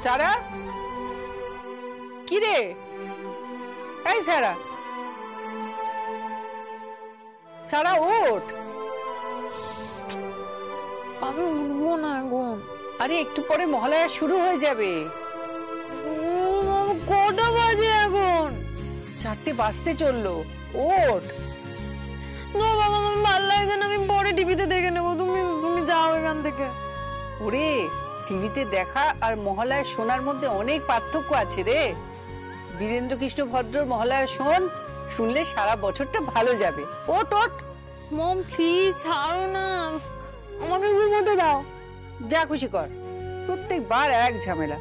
সারা, কি রে? এই সারা, সারা ওঠ। আমি উঠবো না এখন। আরে একটু পরে মহালয়া শুরু হয়ে যাবে। কটা বাজে এখন? 4টে বাজতে চললো, ওঠ। না বাবা, আমার ভালো লাগছে না, আমি পরে টিভিতে দেখে নেবো। তুমি যাও এখান থেকে। ওরে, টিভিতে দেখা আর মহালয়া শোনার মধ্যে অনেক পার্থক্য আছে রে। বীরেন্দ্র কৃষ্ণ ভদ্রর মহালয়া শুনলে সারা বছরটা ভালো যাবে। ওঠ ওঠ। মম প্লিজ ছাড়ো না, আমাকে ঘুমোতে দাও। যা খুশি কর, প্রত্যেকবার এক ঝামেলা।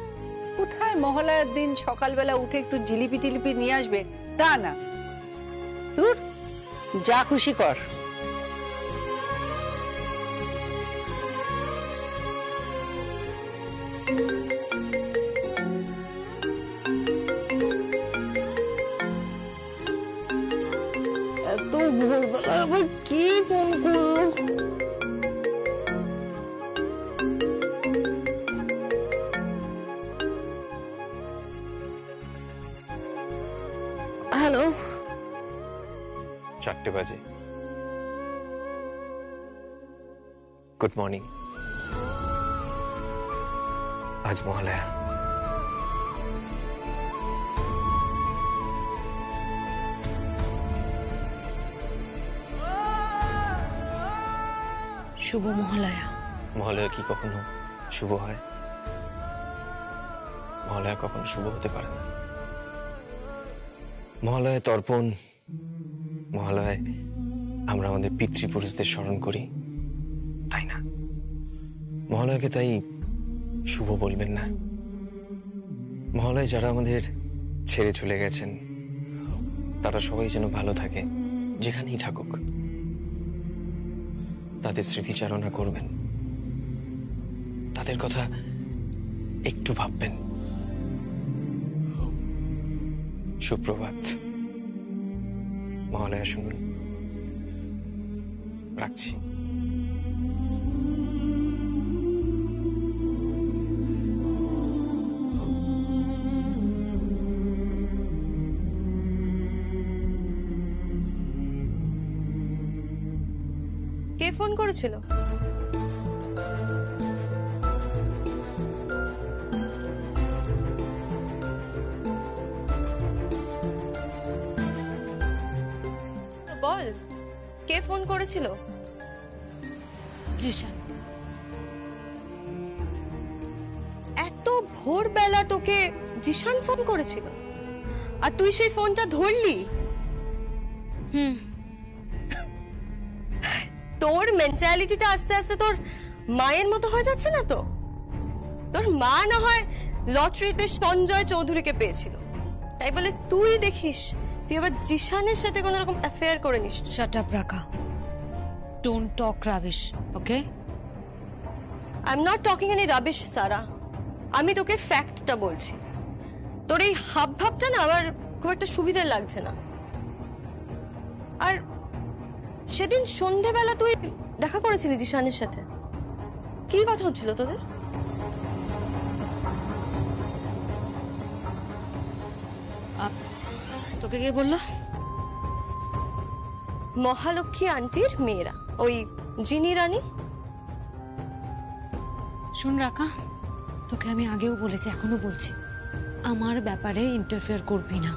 কোথায় মহালয়ার দিন সকালবেলা উঠে একটু জিলিপি টিলিপি নিয়ে আসবে, তা না। দূর, যা খুশি কর। এত ভোরবেলা আবার কি ফোন করলো? হ্যালো। 4টে বাজে। Good morning. আজ মহালয়া। শুভ মহালয়া। মহালয়া কি কখনো শুভ হয়? মহালয়া কখনো শুভ হতে পারে না। মহালয়া তর্পণ, মহালয়ায় আমরা আমাদের পিতৃপুরুষদের স্মরণ করি, তাই না? মহালয়াকে তাই শুভ বলবেন না। মহালয় যারা আমাদের ছেড়ে চলে গেছেন তারা সবাই যেন ভালো থাকে, যেখানেই থাকুক। তাদের স্মৃতিচারণা করবেন, তাদের কথা একটু ভাববেন। সুপ্রভাত। মহালয়া শুনুন। রাখছি। কে ফোন করেছিল? বল, কে ফোন করেছিল? জিশান। এত ভোরবেলা তোকে জিশান ফোন করেছিল আর তুই সেই ফোনটা ধরলি? তোর মেন্টালিটিটা আস্তে আস্তে তোর মায়ের মতো হয়ে যাচ্ছে না তো? তোর মা না হয় লটারিতে সঞ্জয় চৌধুরীকে পেয়েছিল, তাই বলে তুই দেখিস তুই আবার জিশানের সাথে কোন রকম অ্যাফেয়ার করে নিস। Shut up Raka, don't talk rubbish, okay? I am not talking any rubbish Sara, আমি তোকে ফ্যাক্টটা বলছি। তোর এই হাব ভাবটা না আমার খুব একটা সুবিধার লাগছে না। আর সেদিন সন্ধেবেলা তুই দেখা করেছিলি জিশানের সাথে, কি কথা হচ্ছিল তোদের? তোকে কে বললো? মহালক্ষ্মী আন্টির মেয়েরা, ওই জিনি রানী। শুন রাকা, তোকে আমি আগেও বলেছি, এখনো বলছি, আমার ব্যাপারে ইন্টারফেয়ার করবি না।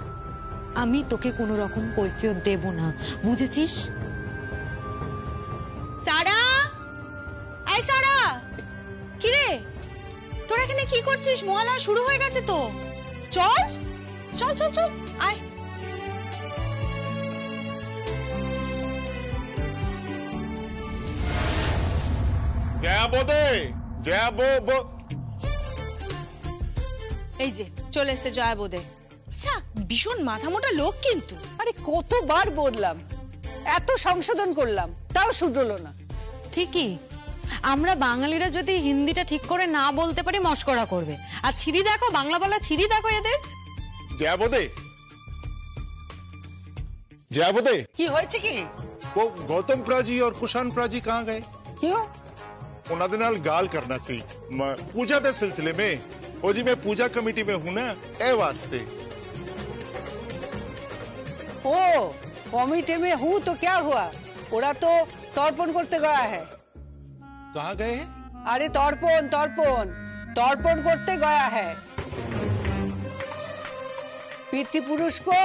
আমি তোকে কোনো রকম কৈফিয়ত দেব না, বুঝেছিস? সারা, আই সারা, কি রে তোরা এখানে কি করছিস? মহালয়া শুরু হয়ে গেছে তো, চল চল চল চল, আয়। এই যে চলে এসে জয়া বোধে। আচ্ছা, ভীষণ মাথা মোটা লোক কিন্তু। আরে কতবার বললাম, এত সংশোধন করলাম, তাও শুধরলো না। ঠিকই, আমরা বাঙালিরা যদি হিন্দিটা ঠিক করে না বলতে পারি মস্করা করবে। আর ছিরি দেখো, বাংলা বলা ছিরি দেখো এদের। জয়া বোধে, जया बोदे, কি হয়েছে কি? वो गौतम प्राजी और कुशान प्राजी कहाँ गए? क्यों? उन्होंने नाल गाल करना सी पूजा दे सिलसिले में ओ जी मैं पूजा कमेटी में हूँ ना, ए वास्ते। ओ कमिटी में हूँ तो क्या हुआ, ওরা তো তর্পণ করতে গয়া है। कहाँ गए हैं? अरे तर्पण तर्पण तर्पण करते गया है। पितृपुरुष को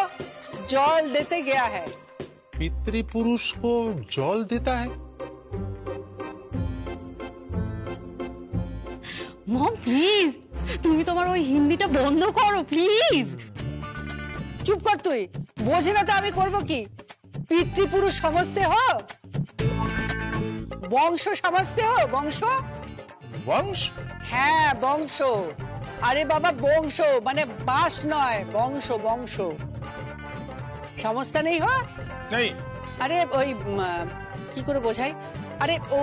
जल देते गया है। पितृपुरुष को जल देता है? মম প্লিজ, তুমি তোমার ওই হিন্দিটা বন্ধ করো প্লিজ। चुप कर তুই, বোঝে না তো আমি করব কি? পিতৃপুরুষ समझते हो, বংশ समझते हो, বংশ? वंश? হ্যাঁ বংশ। আরে বাবা বংশ মানে বাস নয়, বংশ বংশ। समझता नहीं हो? नहीं। अरे वही की करे बोझाई, अरे वो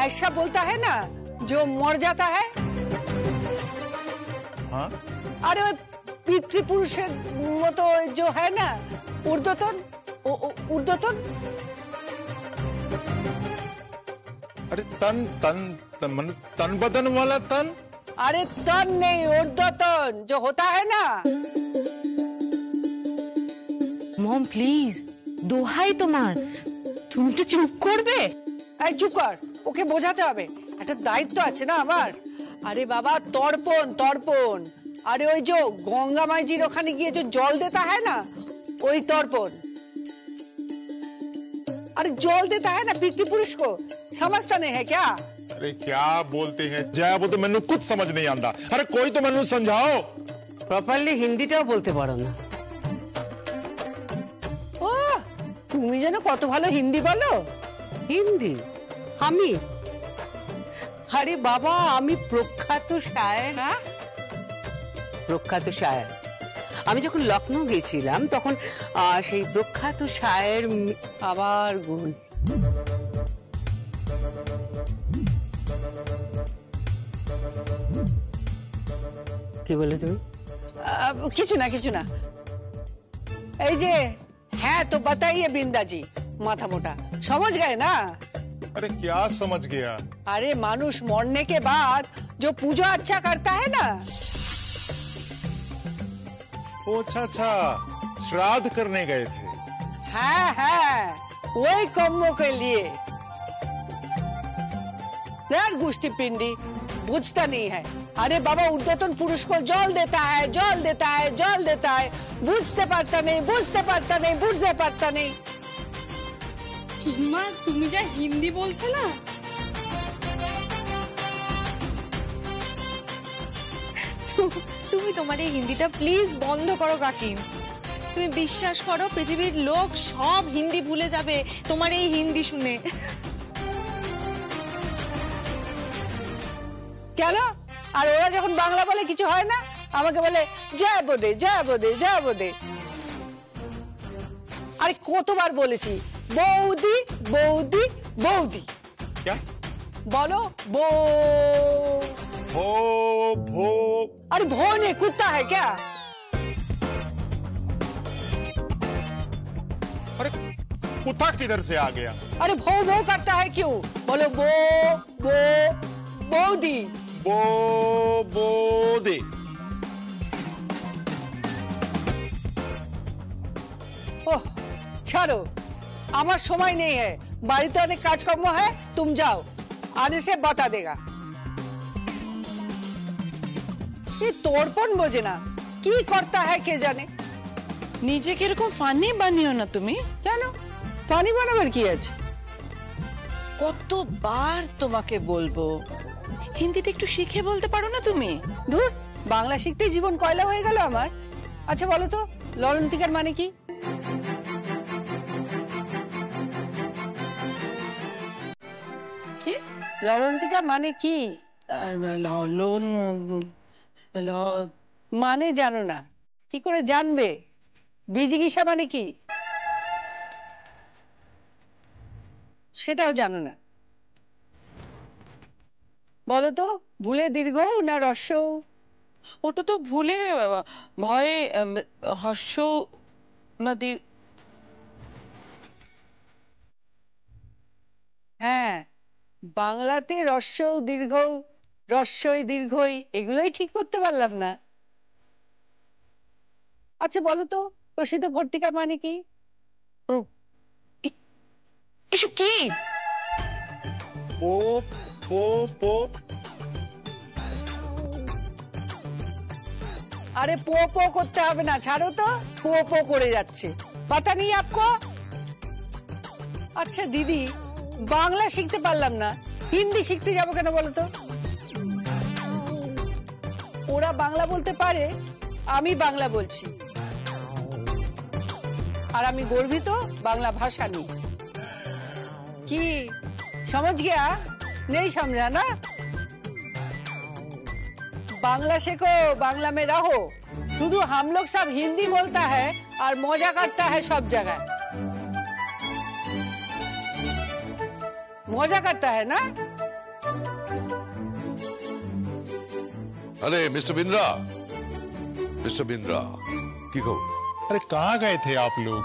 ऐसा बोलता है ना जो मर जाता है। हाँ? अरे वो पितृपुरुष वो तो जो है ना ऊर्ध्वतन, ऊर्ध्वतन। अरे तन तन तन मन तन बदन वाला तन? अरे तन नहीं, ऊर्ध्वतन जो होता है ना। মম প্লিজ, দোহাই তোমার, তুমি একটু চুপ করবে? এই চুপ কর, ওকে বোঝাতে হবে, একটা দায়িত্ব আছে না আমার। আরে বাবা তর্পণ তর্পণ, अरे ওই जो गंगा माई जी ওখানে গিয়ে जो जल देता है ना, वही तर्पण। अरे जल देता है ना पितृपुरुष को, समझता नहीं है क्या? अरे क्या बोलते हैं जया, बोलते मैंने कुछ समझ नहीं आता। अरे कोई तो मैंने समझाओ। প্রপারলি হিন্দিটাও বলতে পারো না। ও তুমি যেন কত ভালো হিন্দি বলো। হিন্দি? আমি? আরে বাবা, আমি প্রখ্যাত শায়ের। হ্যাঁ প্রখ্যাত শায়ের। আমি যখন লখনৌ গেছিলাম তখন সেই প্রখ্যাত শায়ের আবার গুণ। কি বলে তুমি? কিছু না কিছু না। এই যে হ্যাঁ তো बताइए बिंदा जी, माथा मोटा समझ गए ना? अरे क्या समझ गया? अरे मानुष मरने के बाद जो पूजा अच्छा करता है ना। ओ अच्छा अच्छा, श्राद्ध करने गए थे। है वही कर्मों के लिए। यार गोष्ठी पिंडी बुझता नहीं है। अरे बाबा ऊर्ध्वतन पुरुष को जल देता है, जल देता है, जल देता है, बुझते पारता नहीं, बुझते पारता नहीं, बुझते पारता नहीं। মা তুমি যা হিন্দি বলছো না, তুমি তোমার এই হিন্দিটা প্লিজ বন্ধ করো কাকিন। তুমি বিশ্বাস করো পৃথিবীর লোক সব হিন্দি ভুলে যাবে তোমার এই হিন্দি শুনে। কেন? আর ওরা যখন বাংলা বলে কিছু হয় না, আমাকে বলে জয় বোদে জয় বোদে জয় বোদে। আরে কতবার বলেছি বৌদি বৌদি বৌদি। क्या? बोलो बो। भो भो। अरे भो नहीं, कुत्ता है क्या? अरे कुत्ता किधर से आ गया? अरे भो भो करता है क्यों? बोलो बो बो बौदी। बो बो दे। ओह ছাড়ো, আমার সময় নেই है, বাড়িতে অনেক কাজকর্ম है, तुम जाओ, आने से बता देगा। ये तोड़पन বোঝে না, কি করता है কে জানে। নিজেকে এরকম ফানি বানিও না তুমি। কেন পানি বানাবার কি আছে? কতবার তোমাকে বলবো হিন্দিতে একটু শিখে বলতে পারো না তুমি? দূর, বাংলা শিখতে জীবন কয়লা হয়ে গেল আমার। আচ্ছা বলো তো লরন্তিকার মানে কি? কি লরন্তিকা মানে কি? লোন মানে জানো না, কি করে জানবে? বিজিগিষা মানে কি সেটাও জানো না। বলো তো ভুলে দীর্ঘ না হ্রস্ব? ওটা তো ভুলে ভয়ে হর্ষ নদীর। হ্যাঁ বাংলাতে হ্রস্ব দীর্ঘ রস্বই দীর্ঘই এগুলোই ঠিক করতে পারলাম না। আচ্ছা বলো তো প্রসিদ্ধ ভর্তিকা মানে কি? এসব কি? पोप पोप पोप আরে পো পো করতে হবে না, ছাড়ো তো, পো পো করে যাচ্ছে, পাতা নেই আপকো? আচ্ছা দিদি, বাংলা শিখতে পারলাম না, হিন্দি শিখতে যাবো কেন বলো তো? ওরা বাংলা বলতে পারে, আমি বাংলা বলছি, আর আমি গর্বিত বাংলা ভাষা নিয়ে। কি समझ गया? नहीं समझा ना? बांग्ला सीखो, बांग्ला में रहो। शुद्ध हम लोग सब हिंदी बोलता है और मजा करता है सब जगह, मजा करता है ना? अरे मिस्टर बिंद्रा की खबर? अरे कहाँ गए थे आप लोग?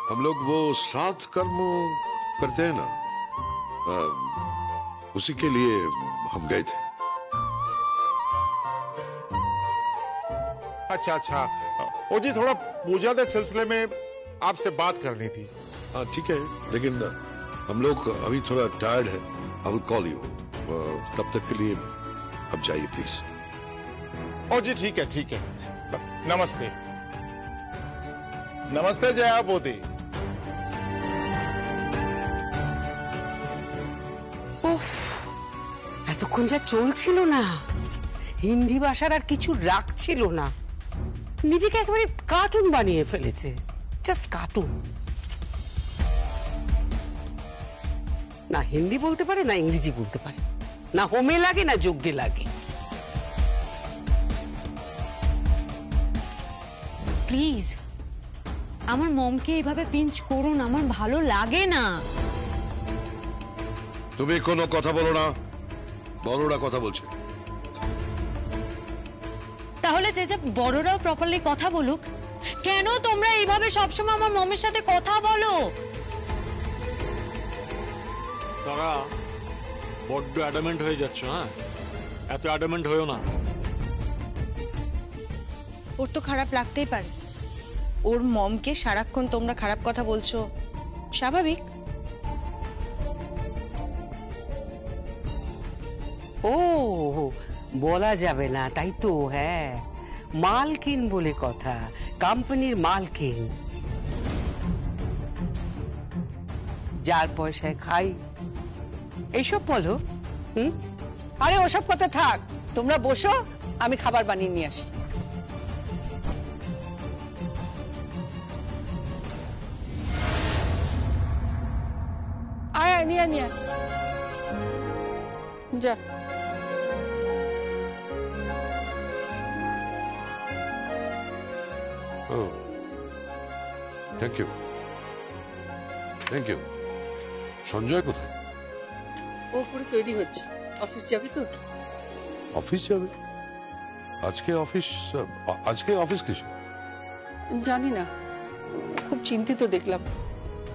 हम लोग वो श्राद्ध कर्म करते हैं ना, उसी के लिए हम गए थे। अच्छा अच्छा, ओ जी थोड़ा पूजा के सिलसिले में आपसे बात करनी थी। हाँ ठीक है, लेकिन हम लोग अभी थोड़ा टायर्ड है। आई विल कॉल यू, तब तक के लिए अब जाइए प्लीज। ओ जी ठीक है नमस्ते नमस्ते जया बोधी। এতক্ষণ যা চলছিল না, হিন্দি ভাষার আর কিছু রাখছিল না, নিজেকে একেবারে কার্টুন বানিয়ে ফেলেছে, জাস্ট কার্টুন। না হিন্দি বলতে পারে, না ইংরেজি বলতে পারে, না হোমে লাগে না যোগ্যে লাগে। প্লিজ আমার মমকে এইভাবে পিঞ্চ করুন, আমার ভালো লাগে না। তুমি কোনো কথা বলো না, বড়রা কথা বলছে। তাহলে যে বড়রাও প্রপারলি কথা বলুক, কেন তোমরা এইভাবে সবসময় আমার মমের সাথে কথা বলো? সারা বড্ড অ্যাডামেন্ট হয়ে যাচ্ছ। হ্যাঁ, এত অ্যাডামেন্ট হয়েও না। ওর তো খারাপ লাগতেই পারে, ওর মমকে সারাক্ষণ তোমরা খারাপ কথা বলছো, স্বাভাবিক। ও বলা যাবে না তাই তো? হ্যাঁ, মালকিন বলে কথা, কোম্পানির মালকিন, যার পয়সায় খাই, এইসব বলো। আরে ওসব কথা থাক, তোমরা বসো, আমি খাবার বানিয়ে নিয়ে আসি। আয় নিয়ে নিয়ে যা। Thank you. সঞ্জয় কোথায়? ও পুরো তৈরি হচ্ছে, অফিস যাবি তো? অফিস যাবে? আজকে অফিস কিসে? জানি না, খুব চিন্তিত দেখলাম,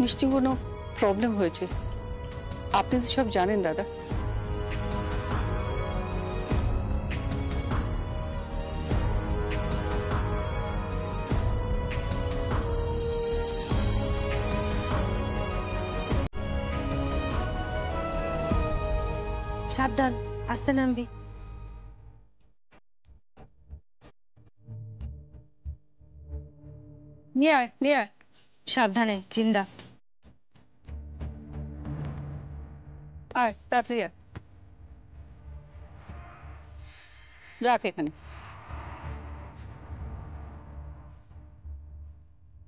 নিশ্চয়ই কোনো প্রবলেম হয়েছে। আপনি তো সব জানেন দাদা। সাবধান, আস্তে নামবি। নিয়ে আয় নিয়ে আয়। সাবধানে, জিন্দা। আয় তাড়াতাড়ি আয়, রাখ এখানে।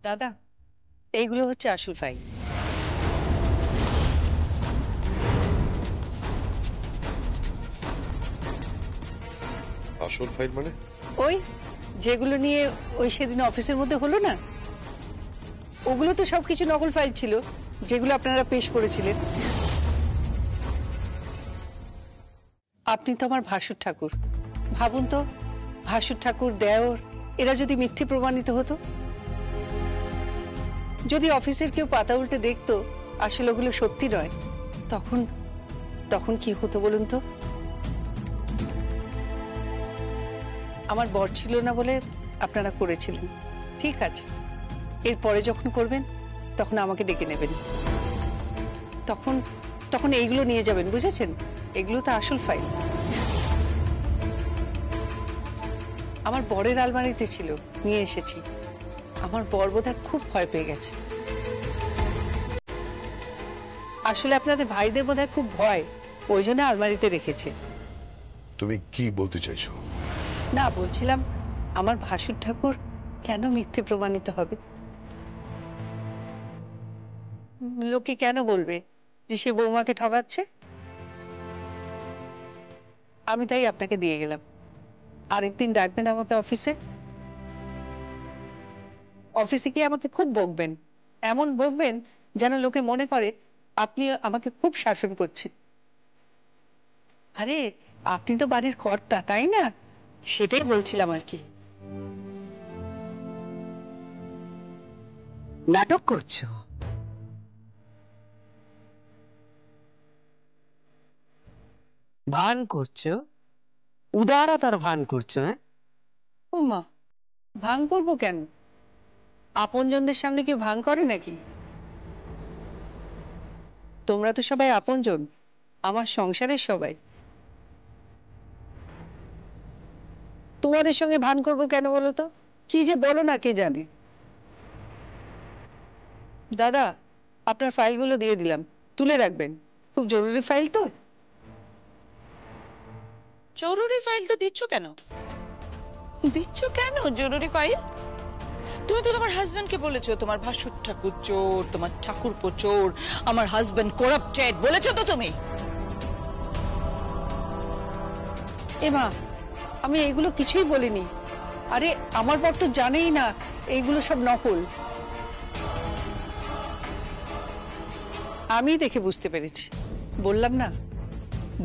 দাদা এইগুলো হচ্ছে আসল ফাইল। আসল ফাইল মানে? ওই যেগুলো নিয়ে ওই সেদিন অফিসের মধ্যে হলো না, ওগুলো তো সবকিছু নকল ফাইল ছিল, যেগুলো আপনারা পেশ করেছিলেন। আপনি তো আমার ভাসুর ঠাকুর, ভাবুন তো, ভাসুর ঠাকুর, দেওর, এরা যদি মিথ্যে প্রমাণিত হতো, যদি অফিসের কেউ পাতা উল্টে দেখতো আসলে ওগুলো সত্যি নয়, তখন তখন কি হতো বলুন তো? আমার বর ছিল না বলে আপনারা করেছিলেন, ঠিক আছে। এরপরে যখন করবেন তখন আমাকে ডেকে নেবেন, তখন তখন এইগুলো নিয়ে যাবেন, বুঝেছেন? এগুলো তো আসল ফাইল। আমার বরের আলমারিতে ছিল, নিয়ে এসেছি। আমার বর বোধহয় খুব ভয় পেয়ে গেছে। আসলে আপনাদের ভাইদের বোধহয় খুব ভয়, ওই জন্য আলমারিতে রেখেছে। তুমি কি বলতে চাইছো? না, বলছিলাম আমার ভাসুর ঠাকুর কেন মিথ্যে প্রমাণিত হবে? লোকে কেন বলবে যে সে বৌমাকে ঠকাচ্ছে? আমি তাই আপনাকে দিয়ে গেলাম। আরেকদিন ডাকবেন আমাকে অফিসে। অফিসে গিয়ে আমাকে খুব বকবেন, এমন বকবেন যেন লোকে মনে করে আপনি আমাকে খুব শাসন করছেন। আরে আপনি তো বাড়ির কর্তা, তাই না? সেটাই বলছিলাম আর কি। নাটক করছো? ভান করছো? উদারতার ভান করছো? হ্যাঁ, ও মা, ভাঙ করবো কেন? আপনজনদের সামনে কি ভাঙ করে নাকি? তোমরা তো সবাই আপনজন, আমার সংসারের সবাই। তোমাদের সঙ্গে ভান করবো কেন বলো তো? কি যে বলো না কে জানে। দাদা, আপনার ফাইলগুলো দিয়ে দিলাম, তুলে রাখবেন, খুব জরুরি ফাইল তো। জরুরি ফাইল তো দিচ্ছ কেন? দিচ্ছ কেন জরুরি ফাইল? তুমি তো তোমার হাজবেন্ডকে বলেছো তোমার ভাসুর ঠাকুর চোর, তোমার ঠাকুরপো চোর, আমার হাজবেন্ড করাপ্টেড বলেছো তো তুমি। এ মা, আমি এইগুলো কিছুই বলিনি। আরে আমার বর তো জানেই না এইগুলো সব নকল। আমি দেখে বুঝতে পেরেছি, বললাম না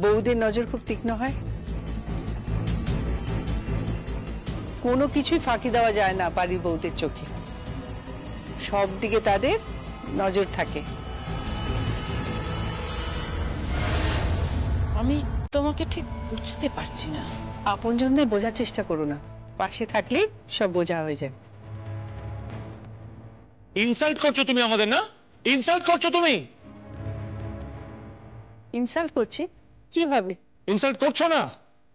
বউদের নজর খুব তীক্ষ্ণ হয়। কোনো কিছুই ফাঁকি দেওয়া যায় না বাড়ির বউদের চোখে, সব দিকে তাদের নজর থাকে। আমি তোমাকে ঠিক বুঝতে পারছি না। আপনজনদের বোঝার চেষ্টা করো না, পাশে থাকলেই সব বোঝা হয়ে যায়। ইনসাল্ট করছো তুমি আমাদের, না? ইনসাল্ট করছো তুমি। ইনসাল্ট করছি কিভাবে? ইনসাল্ট করছো না?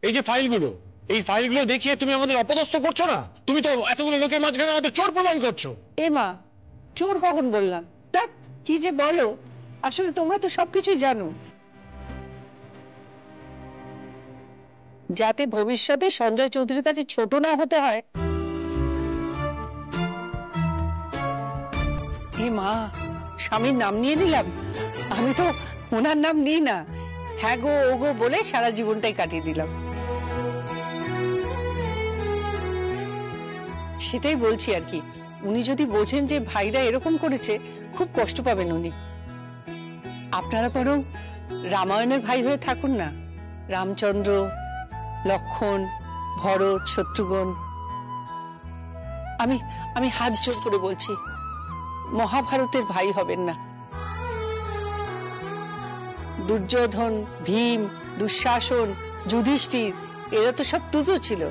এই যে ফাইলগুলো, এই ফাইলগুলো দেখিয়ে তুমি আমাদের অপদস্থ করছো না? তুমি তো এতগুলো লোকের মাঝখানে আমাদের চোর প্রমাণ করছো। এ মা, চোর কখন বললাম? দেখ কি যে বলো, আসলে তোমরা তো সবকিছুই জানো। যাতে ভবিষ্যতে সঞ্জয় চৌধুরীর কাছে ছোট না হতে হয়। এ মা, স্বামীর নাম নিয়ে নিলাম। আমি তো ওনার নাম নিই না, হ্যাঁ গো ও গো বলে সারা জীবনটাই কাটিয়ে দিলাম। সেটাই বলছি আর কি, উনি যদি বোঝেন যে ভাইরা এরকম করেছে খুব কষ্ট পাবেন উনি। আপনারা বরং রামায়ণের ভাই হয়ে থাকুন না, রামচন্দ্র, লক্ষণ, ভরত, শত্রুঘ্ন। আমি আমি হাত জোর করে বলছি, মহাভারতের ভাই হবেন না। দুর্যোধন, ভীম, দুঃশাসন, যুধিষ্ঠির এরা তো সব তুতো ছিল।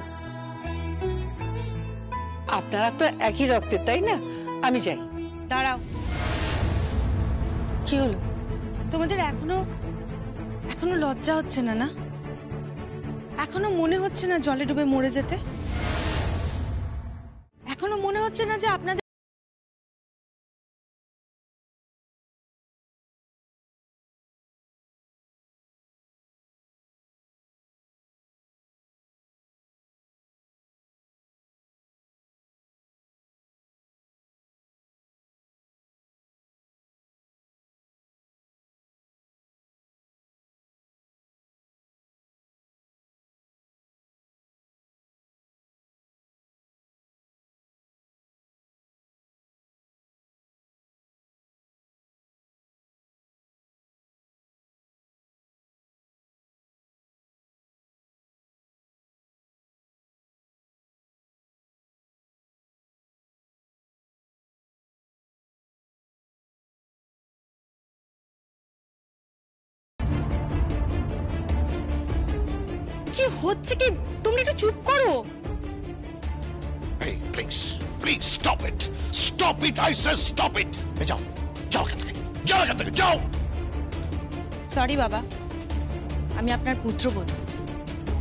আপনারা তো একই রক্তের, তাই না? আমি যাই। দাঁড়াও, কি হলো? তোমাদের এখনো লজ্জা হচ্ছে না? না, এখনো মনে হচ্ছে না জলে ডুবে মরে যেতে? এখনো মনে হচ্ছে না যে আপনাদের কি হচ্ছে কি? তুমি একটু চুপ করো। Please please stop it, stop it, I say stop it. যাও যাও এখান থেকে, যাও এখান থেকে, যাও। সরি বাবা, আমি আপনার পুত্রবধূ,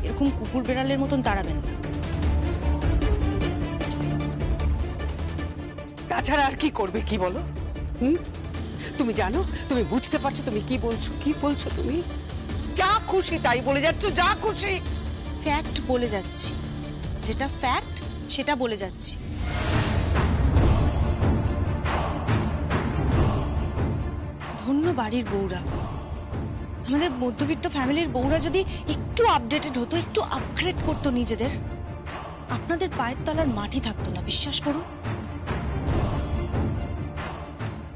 এরকম কুকুর বেড়ালের মতন তাড়াবেন না। তাছাড়া আর কি করবে, কি বলো? তুমি জানো, তুমি বুঝতে পারছো তুমি কি বলছো? কি বলছো তুমি? যা খুশি তাই বলে যাচ্ছ, যা খুশি। ফ্যাক্ট বলে যাচ্ছি, যেটা ফ্যাক্ট সেটা বলে যাচ্ছি। ধন্য বাড়ির বউরা, আমাদের মধ্যবিত্ত ফ্যামিলির বউরা যদি একটু আপডেটেড হতো, একটু আপগ্রেড করতো নিজেদের, আপনাদের পায়ের তলার মাটি থাকতো না, বিশ্বাস করুন।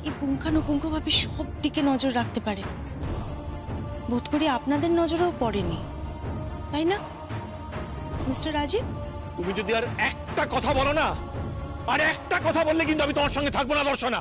এই পুঙ্খানুপুঙ্খভাবে সব দিকে নজর রাখতে পারে, বোধ করি আপনাদের নজরেও পড়েনি, তাই না মিস্টার রাজীব? তুমি যদি আর একটা কথা বলো না, আর একটা কথা বললে কিন্তু আমি তোমার সঙ্গে থাকবো না দর্শনা।